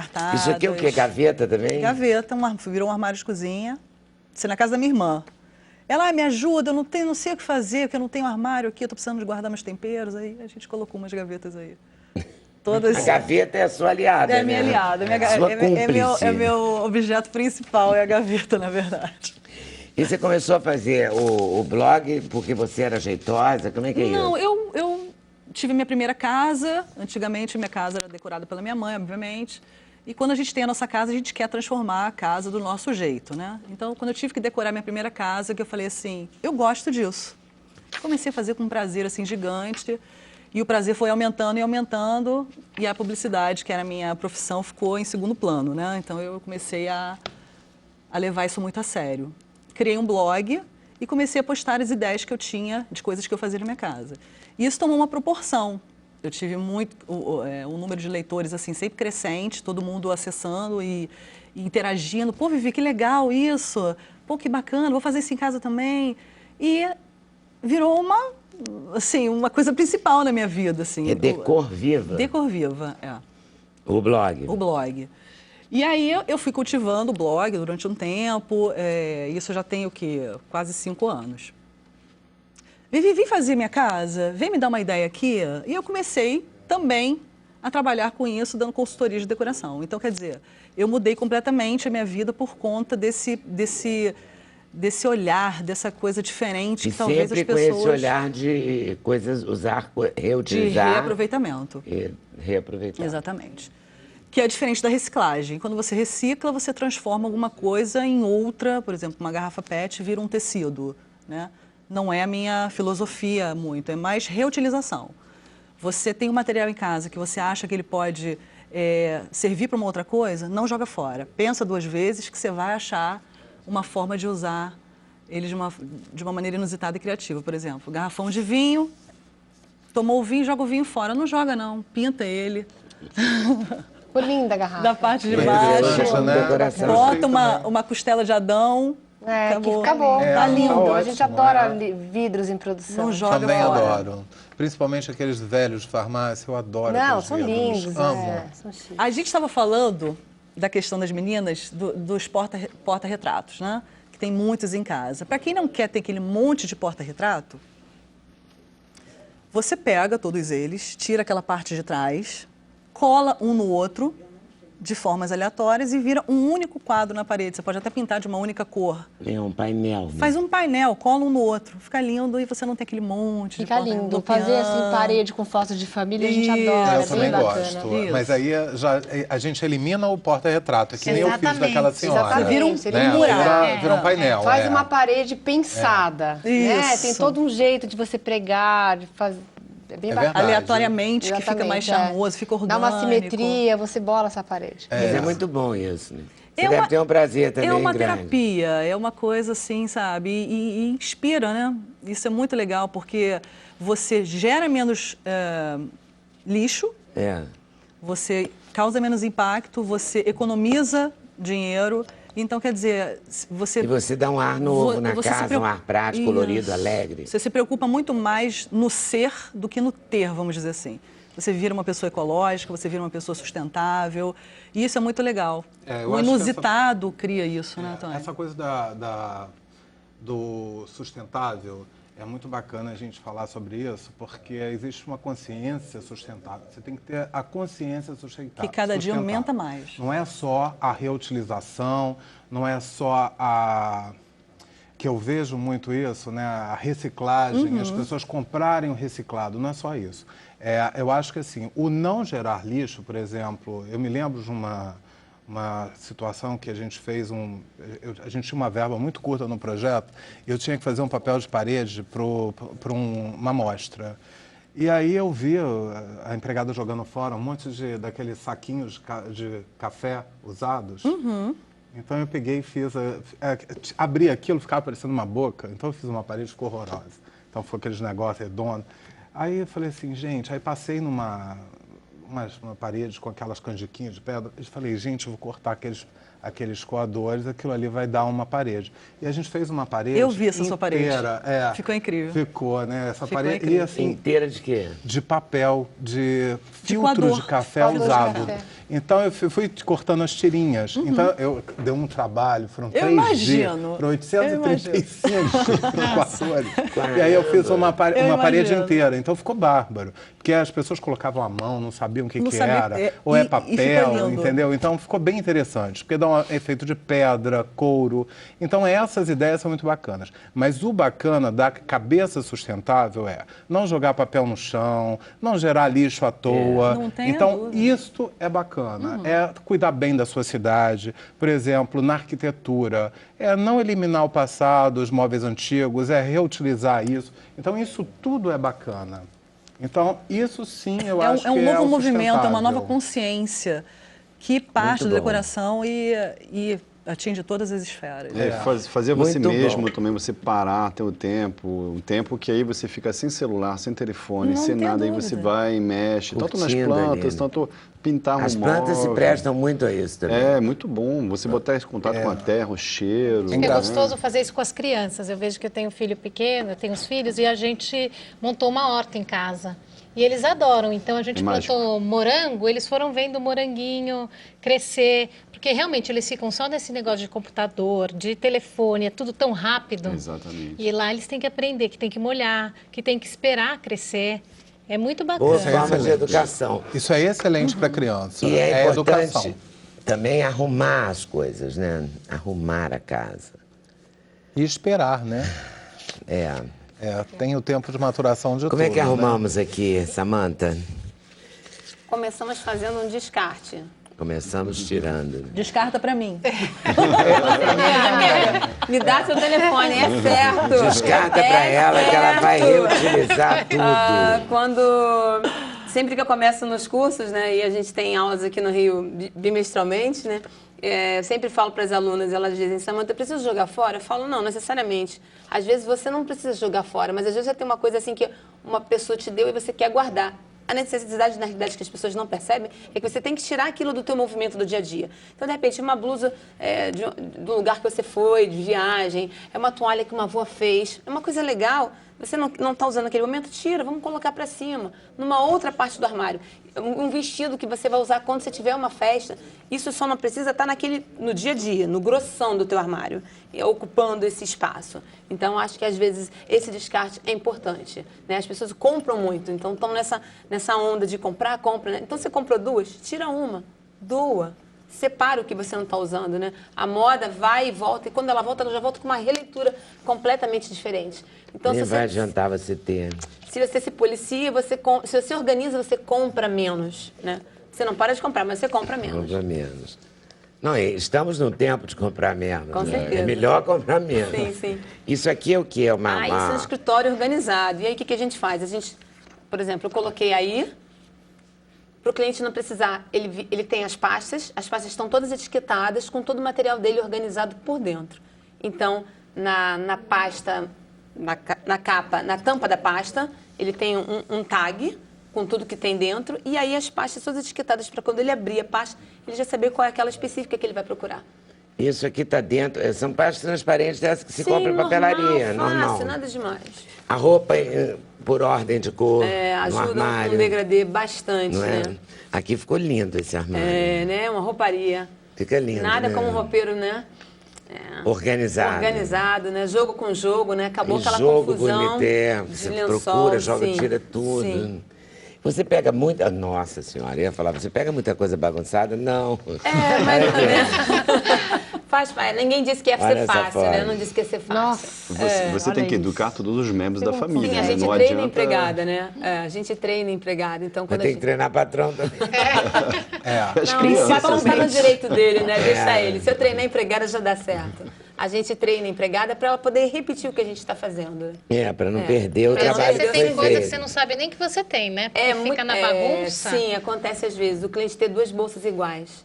cartadas. Isso aqui é o quê? Gaveta também? Gaveta, virou um armário de cozinha. Isso é na casa da minha irmã. Ela, me ajuda, eu não sei o que fazer, porque eu não tenho armário aqui, eu tô precisando de guardar meus temperos. Aí a gente colocou umas gavetas aí. Todas... A gaveta é a sua aliada, É a minha aliada, sua cúmplice. É meu objeto principal, é a gaveta, na verdade. E você começou a fazer o blog porque você era jeitosa? Como é que é isso? Não, eu tive minha primeira casa. Antigamente, minha casa era decorada pela minha mãe, obviamente. E quando a gente tem a nossa casa, a gente quer transformar a casa do nosso jeito, né? Então, quando eu tive que decorar minha primeira casa, que eu falei assim, eu gosto disso. Comecei a fazer com um prazer, assim, gigante. E o prazer foi aumentando e aumentando. E a publicidade, que era a minha profissão, ficou em segundo plano, né? Então, eu comecei a levar isso muito a sério. Criei um blog e comecei a postar as ideias que eu tinha de coisas que eu fazia na minha casa. E isso tomou uma proporção. Eu tive um número de leitores assim sempre crescente, todo mundo acessando e interagindo. Pô, Vivi, que legal isso! Pô, que bacana, vou fazer isso em casa também. E virou uma coisa principal na minha vida. Assim. É Decor Viva? Decor Viva, é. O blog? O blog. E aí eu fui cultivando o blog durante um tempo, isso já tem o quê? Quase 5 anos. Vivi, vem fazer minha casa, vem me dar uma ideia aqui. E eu comecei também a trabalhar com isso, dando consultoria de decoração. Então, quer dizer, eu mudei completamente a minha vida por conta desse olhar, dessa coisa diferente E que talvez as sempre pessoas... com esse olhar de coisas, reutilizar... De reaproveitamento. E reaproveitar. Exatamente. Que é diferente da reciclagem. Quando você recicla, você transforma alguma coisa em outra, por exemplo, uma garrafa PET vira um tecido, né? Não é a minha filosofia muito, é mais reutilização. Você tem um material em casa que você acha que ele pode servir para uma outra coisa, não joga fora. Pensa 2 vezes que você vai achar uma forma de usar ele de uma maneira inusitada e criativa. Por exemplo, garrafão de vinho, tomou o vinho, joga o vinho fora. Não joga não, pinta ele. Ficou linda a garrafa. Da parte de baixo, né? bota uma costela de Adão. Que fica bom, tá lindo. Tá A gente ótimo, adora vidros em produção. Não joga Também fora. adoro. Principalmente aqueles velhos de farmácia, eu adoro Não, aqueles são vidros. lindos. Amo. São chiques. A gente estava falando da questão das meninas, dos porta-retratos, né? Que tem muitos em casa. Para quem não quer ter aquele monte de porta-retrato, você pega todos eles, tira aquela parte de trás, cola um no outro, de formas aleatórias e vira um único quadro na parede. Você pode até pintar de uma única cor. É um painel. Né? Faz um painel, cola um no outro. Fica lindo e você não tem aquele monte de Fica lindo. Fazer assim, parede com fotos de família, a gente adora. Eu É também bem gosto. bacana. Mas aí a gente elimina o porta-retrato, que nem eu fiz Exatamente, daquela senhora. exatamente. Vira um Você Né? mural. Vira um painel. Faz uma parede pensada. Né? Isso. Tem todo um jeito de você pregar, de fazer. É bem bacana. verdade. Aleatoriamente, que fica mais charmoso, fica orgânico. Dá uma simetria, você bola essa parede. Mas é muito bom isso, né? Você É deve uma- ter um prazer também É uma grande. terapia, é uma coisa assim, sabe? E inspira, né? Isso é muito legal, porque você gera menos lixo, É. você causa menos impacto, você economiza dinheiro. Então, quer dizer, você... E você dá um ar novo na você se casa, preocupa- um ar prático, colorido, Isso. alegre. Você se preocupa muito mais no ser do que no ter, vamos dizer assim. Você vira uma pessoa ecológica, você vira uma pessoa sustentável, e isso é muito legal. Eu O acho que inusitado cria isso, né, Tony? Essa coisa do sustentável, é muito bacana a gente falar sobre isso, porque existe uma consciência sustentável. Você tem que ter a consciência sustentável. Que cada dia aumenta mais. Não é só a reutilização, não é só que eu vejo muito isso, né? A reciclagem, as pessoas comprarem o reciclado, não é só isso. Eu acho que assim, o não gerar lixo, por exemplo, eu me lembro de uma situação que a gente fez a gente tinha uma verba muito curta no projeto e eu tinha que fazer um papel de parede para uma amostra. E aí eu vi a empregada jogando fora um monte daqueles saquinhos de café usados. Então eu peguei e fiz, abri aquilo, ficava parecendo uma boca, então eu fiz uma parede, ficou horrorosa. Então foi aqueles negócios redondos. Aí eu falei assim, gente, aí passei uma parede com aquelas canjiquinhas de pedra, e falei, gente, eu vou cortar aqueles coadores, aquilo ali vai dar uma parede. E a gente fez uma parede Eu vi essa sua parede. inteira, Ficou incrível. Ficou, né? Essa Ficou parede. incrível. E assim, Inteira de quê? de papel, de filtro coador. de café Coador de usado. café. Então, eu fui cortando as tirinhas. Então, deu um trabalho, foram 3 dias. imagino. Foram 835 fatores. E aí eu fiz uma parede inteira. Então, ficou bárbaro. Porque as pessoas colocavam a mão, não sabiam o que era. Ou é papel, entendeu? Então, ficou bem interessante. Porque dá um efeito de pedra, couro. Então, essas ideias são muito bacanas. Mas o bacana da cabeça sustentável é não jogar papel no chão, não gerar lixo à toa. Não tenha Então, dúvida. isto é bacana. É cuidar bem da sua cidade. Por exemplo, na arquitetura, é não eliminar o passado, os móveis antigos, é reutilizar isso. Então, isso tudo é bacana. Então, isso sim, eu acho que é um novo movimento, é uma nova sustentável. consciência que parte Muito da bom. decoração e atinge todas as esferas. Fazer você Muito mesmo bom. também, você parar, ter o tempo, um tempo que aí você fica sem celular, sem telefone, Não sem tenha nada, aí dúvida. você vai e mexe, tanto nas Curtindo plantas, ali, né? tanto pintar um As plantas se móvel. prestam muito a isso também. É, muito bom, você botar esse contato com a terra, o cheiro. É né? gostoso fazer isso com as crianças. Eu vejo que eu tenho um filho pequeno, eu tenho os filhos e a gente montou uma horta em casa. E eles adoram. Então a gente Mágico. plantou morango, eles foram vendo o moranguinho crescer. Porque realmente eles ficam só nesse negócio de computador, de telefone, é tudo tão rápido. Exatamente. E lá eles têm que aprender que tem que molhar, que tem que esperar crescer. É muito Boas bacana. formas de educação. Isso é excelente para criança. E é importante educação. também arrumar as coisas, né? Arrumar a casa. E esperar, né? Tem o tempo de maturação de tudo. Como é que né? arrumamos aqui, Samantha? Começamos fazendo um descarte. Começamos tirando. Descarta pra mim. Me dá seu telefone, é certo. Descarta pra ela que ela vai reutilizar tudo. Quando... Sempre que eu começo nos cursos, né, e a gente tem aulas aqui no Rio bimestralmente, né, eu sempre falo para as alunas, elas dizem, Samantha, eu preciso jogar fora? Eu falo, não, necessariamente. Às vezes você não precisa jogar fora, mas às vezes você tem uma coisa assim que uma pessoa te deu e você quer guardar. A necessidade, na realidade, que as pessoas não percebem é que você tem que tirar aquilo do teu movimento do dia a dia. Então, de repente, uma blusa do lugar que você foi, de viagem, é uma toalha que uma avó fez, é uma coisa legal. Você não está usando naquele momento, tira, vamos colocar para cima, numa outra parte do armário. Um vestido que você vai usar quando você tiver uma festa, isso só não precisa estar no dia a dia, no grossão do teu armário, ocupando esse espaço. Então, acho que às vezes esse descarte é importante, né? As pessoas compram muito, então estão nessa onda de comprar, compra, né? Então, você comprou 2, tira uma, doa. Separa o que você não está usando, né? A moda vai e volta, e quando ela já volta com uma releitura completamente diferente. Então, Nem se vai você, adiantar você ter. se você se policia, se você organiza, você compra menos, né? Você não para de comprar, mas você compra menos. Comprar menos. Não, estamos no tempo de comprar menos. Com né? certeza. É melhor comprar menos. Sim, sim. Isso aqui é o quê? Isso é um escritório organizado. E aí, o que a gente faz? A gente, por exemplo, eu coloquei aí, para o cliente não precisar, ele tem as pastas estão todas etiquetadas, com todo o material dele organizado por dentro. Então, na pasta, na capa, na tampa da pasta, ele tem um tag com tudo que tem dentro, e aí as pastas todas etiquetadas para quando ele abrir a pasta, ele já saber qual é aquela específica que ele vai procurar. Isso aqui está dentro, são pastas transparentes dessas que se Sim, compra em papelaria, normal, normal. fácil, nada demais. A roupa por ordem de cor, no Ajuda armário. no degradê bastante, Não é? né? Aqui ficou lindo esse armário. Né? Uma rouparia. Fica lindo, Nada né? como um roupeiro, né? Organizado. Organizado, né? Jogo com jogo, né? Acabou E aquela jogo confusão bonito, de você lençol, procura, joga, sim, tira tudo. sim. Você pega muita... Nossa senhora, eu ia falar, você pega muita coisa bagunçada? Não. Mais ou menos. Faz parte. Ninguém disse que ia Olha ser essa fácil, foto. né? Não disse que ia ser fácil. Nossa. Você tem que educar todos os membros da família. Sim, a né? gente Não treina adianta... empregada, né? A gente treina empregada. Então, Mas quando a tem que gente... treinar patrão também. As Não, o crianças, patrão está né? no direito dele, né? Deixa ele. Se eu treinar empregada, já dá certo. A gente treina empregada para ela poder repetir o que a gente está fazendo. Para não perder o Porque às trabalho vezes que você foi tem coisa que feito. você não sabe nem que você tem, né? Porque fica na bagunça. Sim, acontece às vezes. O cliente ter 2 bolsas iguais.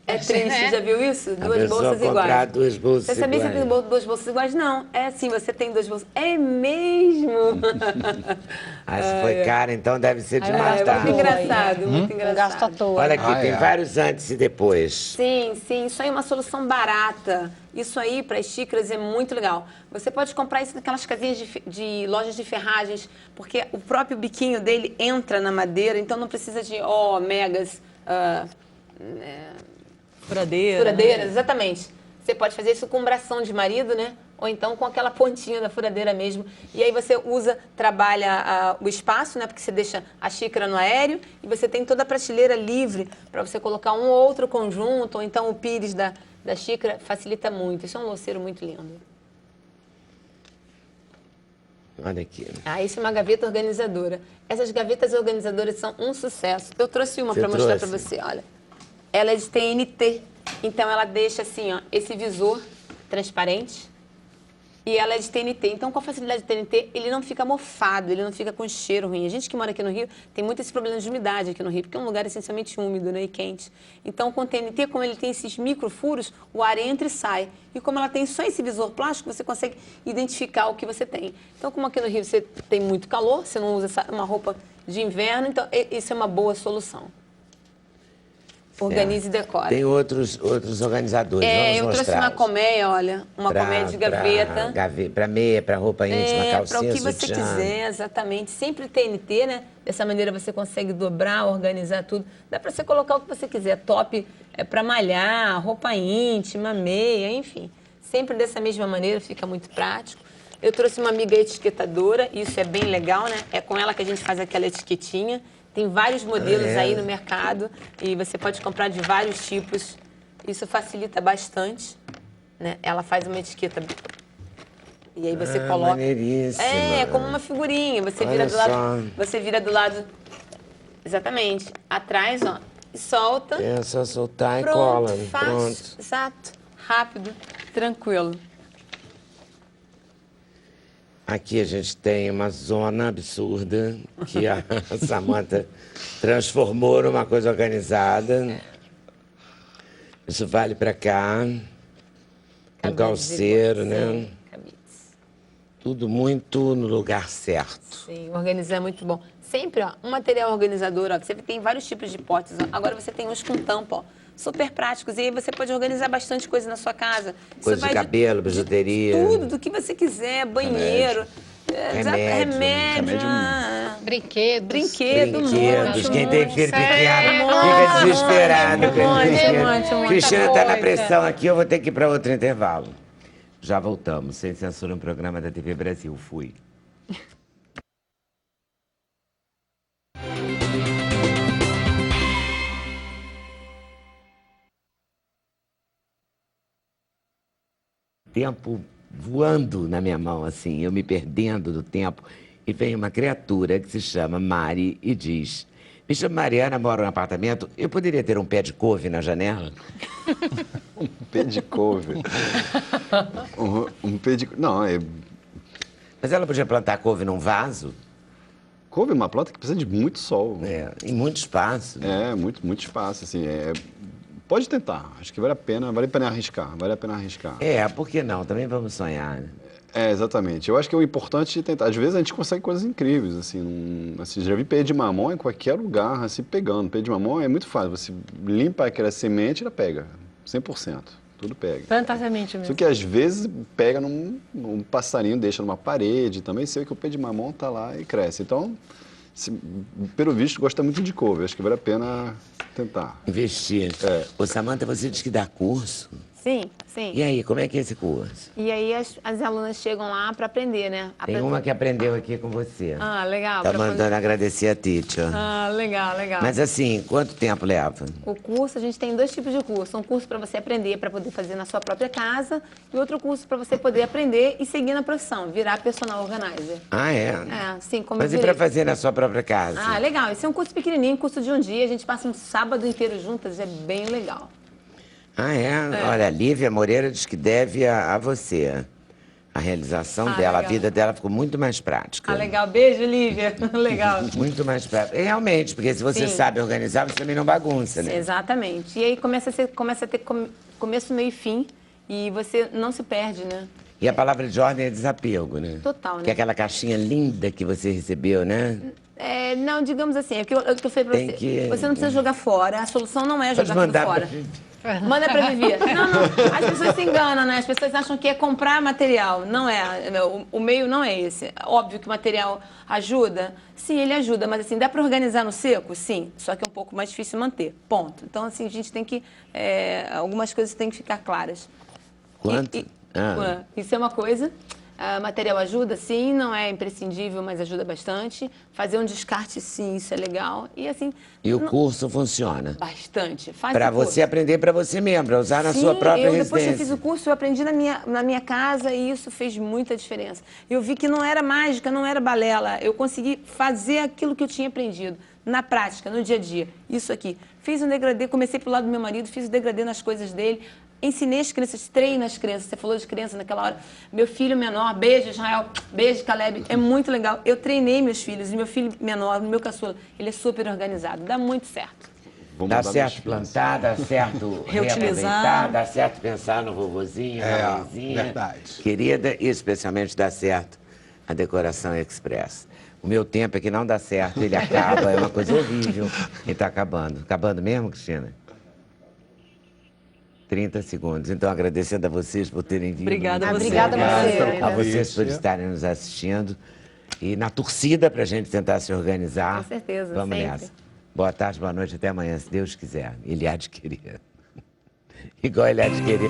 É triste, já viu isso? A 2 pessoa bolsas comprar iguais. 2 bolsas Você sabia que você iguais. tem 2 bolsas iguais? Não, é assim, você tem 2 bolsas. É mesmo? Se foi cara, então deve ser de É matar. muito engraçado, muito Um gasto à engraçado. toa. Olha aqui, tem é. vários antes e depois. Sim, sim, isso aí é uma solução barata. Isso aí, para as xícaras, é muito legal. Você pode comprar isso naquelas casinhas de lojas de ferragens, porque o próprio biquinho dele entra na madeira, então não precisa de, megas Furadeiras, exatamente. Você pode fazer isso com bração de marido, né? Ou então com aquela pontinha da furadeira mesmo. E aí você trabalha o espaço, né? Porque você deixa a xícara no aéreo e você tem toda a prateleira livre para você colocar um ou outro conjunto, ou então o pires da xícara, facilita muito. Isso é um louceiro muito lindo. Olha aqui. Ah, isso é uma gaveta organizadora. Essas gavetas organizadoras são um sucesso. Eu trouxe uma Você para mostrar para trouxe? você, olha. Ela é de TNT, então ela deixa assim, ó, esse visor transparente. E ela é de TNT. Então, com a facilidade de TNT, ele não fica mofado, ele não fica com cheiro ruim. A gente que mora aqui no Rio tem muito esse problema de umidade aqui no Rio, porque é um lugar essencialmente úmido, né, e quente. Então, com o TNT, como ele tem esses microfuros, o ar entra e sai. E como ela tem só esse visor plástico, você consegue identificar o que você tem. Então, como aqui no Rio você tem muito calor, você não usa uma roupa de inverno, então isso é uma boa solução. Organize e decore. Tem outros organizadores, vamos eu trouxe mostrar. uma colmeia, olha, uma colmeia de gaveta. Para meia, para roupa íntima, calcinha, para o que você sutiã. quiser, exatamente. Sempre TNT, né? Dessa maneira você consegue dobrar, organizar tudo. Dá para você colocar o que você quiser. Top é para malhar, roupa íntima, meia, enfim. Sempre dessa mesma maneira, fica muito prático. Eu trouxe uma amiga etiquetadora, isso é bem legal, né? É com ela que a gente faz aquela etiquetinha. Tem vários modelos aí no mercado e você pode comprar de vários tipos. Isso facilita bastante, né? Ela faz uma etiqueta e aí você coloca. Maneiríssima. É como uma figurinha. Você vira do lado. Você vira do lado. Exatamente. Atrás, ó. E solta. É só soltar e Pronto, cola. fácil. Pronto. Exato. Rápido. Tranquilo. Aqui a gente tem uma zona absurda que a Samantha transformou numa coisa organizada. Isso vale para cá. Um calceiro, né? Cabides. Tudo muito no lugar certo. Sim, organizar é muito bom. Sempre, ó, um material organizador, ó, que você tem vários tipos de potes. Ó. Agora você tem uns com tampa, ó, super práticos. E aí você pode organizar bastante coisa na sua casa. Isso Coisa de vai cabelo, bijuteria. Tudo, do que você quiser, banheiro. Remédio. Brinquedos. Brinquedos, Quem tem filho Sério? pequeno fica desesperado. Monte. Cristina está na coisa. pressão aqui, eu vou ter que ir para outro intervalo. Já voltamos, sem censura, um programa da TV Brasil. Fui. Tempo voando na minha mão, assim, eu me perdendo do tempo. E vem uma criatura que se chama Mari e diz: me chamo Mariana, moro num apartamento, eu poderia ter um pé de couve na janela? Um pé de couve. Um pé de... Não, Mas ela podia plantar couve num vaso? couve é uma planta que precisa de muito sol. Em muito espaço. É, muito espaço, assim. Pode tentar, acho que vale a pena arriscar, Por que não? Também vamos sonhar, né? Exatamente. Eu acho que é o importante é tentar. Às vezes a gente consegue coisas incríveis, assim, já vi pé de mamão em qualquer lugar, assim, pegando. Pé de mamão é muito fácil, você limpa aquela semente e ela pega, 100%, tudo pega. Plantar semente mesmo. Só que às vezes pega num passarinho, deixa numa parede, também sei que o pé de mamão tá lá e cresce. Então, pelo visto, gosta muito de couve, acho que vale a pena tentar. Investir. Ô, Samantha, você diz que dá curso? Sim, sim. E aí, como é que é esse curso? E aí as alunas chegam lá para aprender, né? Tem uma que aprendeu aqui com você. Ah, legal. Tá pra mandando agradecer a teacher. Ah, legal. Mas assim, quanto tempo leva? O curso, a gente tem dois tipos de curso. Um curso para você aprender, para poder fazer na sua própria casa. E outro curso para você poder aprender e seguir na profissão, virar personal organizer. Ah, é? Sim, como Mas eu e para virei. fazer na sua própria casa? Ah, legal. Esse é um curso pequenininho, curso de um dia. A gente passa um sábado inteiro juntas, é bem legal. Ah, é? Olha, a Lívia Moreira diz que deve a você. A realização dela, legal. a vida dela ficou muito mais prática. Ah, legal. Beijo, Lívia. Legal. Muito mais prática. Realmente, porque se você Sim. sabe organizar, você também não bagunça, né? Exatamente. E aí começa a ter começo, meio e fim. E você não se perde, né? E a palavra de ordem é desapego, né? Total, né? Que é aquela caixinha linda que você recebeu, né? Não, digamos assim, é o que eu falei pra Tem você. que- Você não precisa jogar fora, a solução não é Pode jogar tudo mandar fora. Manda pra Vivi. Não. As pessoas se enganam, né? As pessoas acham que é comprar material. Não é. O meio não é esse. Óbvio que o material ajuda. Sim, ele ajuda. Mas, assim, dá pra organizar no seco? Sim. Só que é um pouco mais difícil manter. Ponto. Então, assim, a gente tem que... algumas coisas têm que ficar claras. Quanto? Isso é uma coisa. Material ajuda, sim, não é imprescindível, mas ajuda bastante. Fazer um descarte, sim, isso é legal. E assim. E o curso funciona? Bastante. Faz Para o curso. você aprender para você mesmo, para usar na sua própria Depois que eu residência. fiz o curso, eu aprendi na minha casa e isso fez muita diferença. Eu vi que não era mágica, não era balela. Eu consegui fazer aquilo que eu tinha aprendido na prática, no dia a dia. Isso aqui. Fiz um degradê, comecei pro lado do meu marido, fiz o degradê nas coisas dele. Ensinei as crianças, treino as crianças. Você falou de criança naquela hora. Meu filho menor, beijo Israel, beijo Caleb, é muito legal. Eu treinei meus filhos, e meu filho menor, meu caçula, ele é super organizado, dá muito certo. Dá certo plantar, dá certo reaproveitar, dá certo pensar no vovozinho, na mãezinha. Verdade. Querida, e especialmente dá certo a decoração express. O meu tempo é que não dá certo, ele acaba, é uma coisa horrível. Ele está acabando. Acabando mesmo, Cristina? 30 segundos. Então, agradecendo a vocês por terem vindo. Obrigada a você. Obrigada a você. A vocês por estarem nos assistindo. E na torcida para a gente tentar se organizar. Com certeza, Vamos sempre. nessa. Boa tarde, boa noite, até amanhã, se Deus quiser. Ele há de querer. Igual ele há de querer.